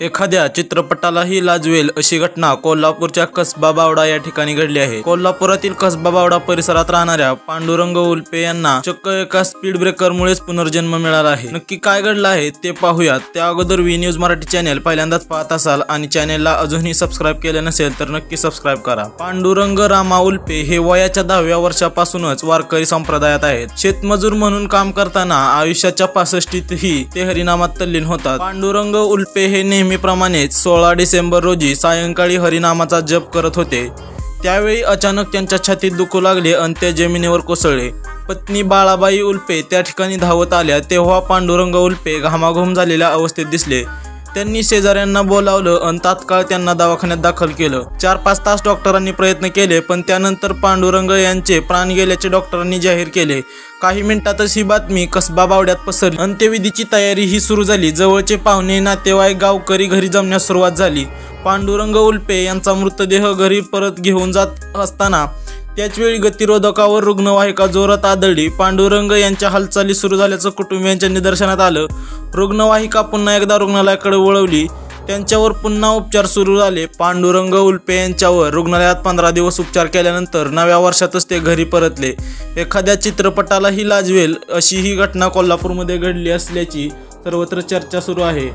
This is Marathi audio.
एखाद्या चित्रपटालाही लाजवेल अशी घटना कोल्हापूरच्या कसबा बावडा या ठिकाणी घडली आहे। कोल्हापुरातील कसबा बावडा परिसरात राहणाऱ्या पांडुरंग उल्पे यांना चक्क एका स्पीड ब्रेकरमुळेच पुनर्जन्म मिळाला आहे। नक्की काय घडलं आहे ते पाहूयात। त्या अगोदर वी न्यूज मराठी चॅनल पहिल्यांदाच पाहत असाल आणि चॅनलला अजूनही सबस्क्राइब केले नसेल तर नक्की सबस्क्राइब करा। पांडुरंग रामा उल्पे हे वयाच्या 10व्या वर्षापासूनच वारकरी संप्रदायात आहेत। शेतमजूर म्हणून काम करताना आयुष्याच्या 65टीतही ते हरिनामात तल्लीन होतात। पांडुरंग उल्पे हे नेहमीप्रमाणेच 16 डिसेंबर रोजी सायंकाळी हरिनामाचा जप करत होते। त्यावेळी अचानक त्यांच्या छातीत दुखू लागले आणि ते जमिनीवर कोसळले। पत्नी बाळाबाई उल्पे त्या ठिकाणी धावत आल्या तेव्हा पांडुरंग उल्पे घामाघूम झालेल्या अवस्थेत दिसले। त्यांनी शेजाऱ्यांना बोलावलं आणि तात्काळ त्यांना दवाखान्यात दाखल केलं। 4-5 तास डॉक्टरांनी प्रयत्न केले पण त्यानंतर पांडुरंग यांचे प्राण गेल्याचे डॉक्टरांनी जाहीर केले। काही मिनिटातच ही बातमी कसबा बावड्यात पसरली। अंत्यविधीची तयारी ही सुरू झाली। जवळचे पाहुणे नातेवाईक गावकरी घरी जमण्यास सुरुवात झाली। पांडुरंग उल्पे यांचा मृतदेह घरी परत घेऊन जात असताना त्याचवेळी गतिरोधकावर रुग्णवाहिका जोरात आदळली। पांडुरंग यांच्या हालचाली सुरू झाल्याचं कुटुंबियांच्या निदर्शनात आलं। रुग्णवाहिका पुन्हा एकदा रुग्णालयाकडे वळवली। त्यांच्यावर पुन्हा उपचार सुरू झाले। पांडुरंग उल्पे यांच्यावर रुग्णालयात 15 दिवस उपचार केल्यानंतर नव्या वर्षातच ते घरी परतले। एखाद्या चित्रपटालाही लाजवेल अशी ही घटना कोल्हापूरमध्ये घडली असल्याची सर्वत्र चर्चा सुरू आहे।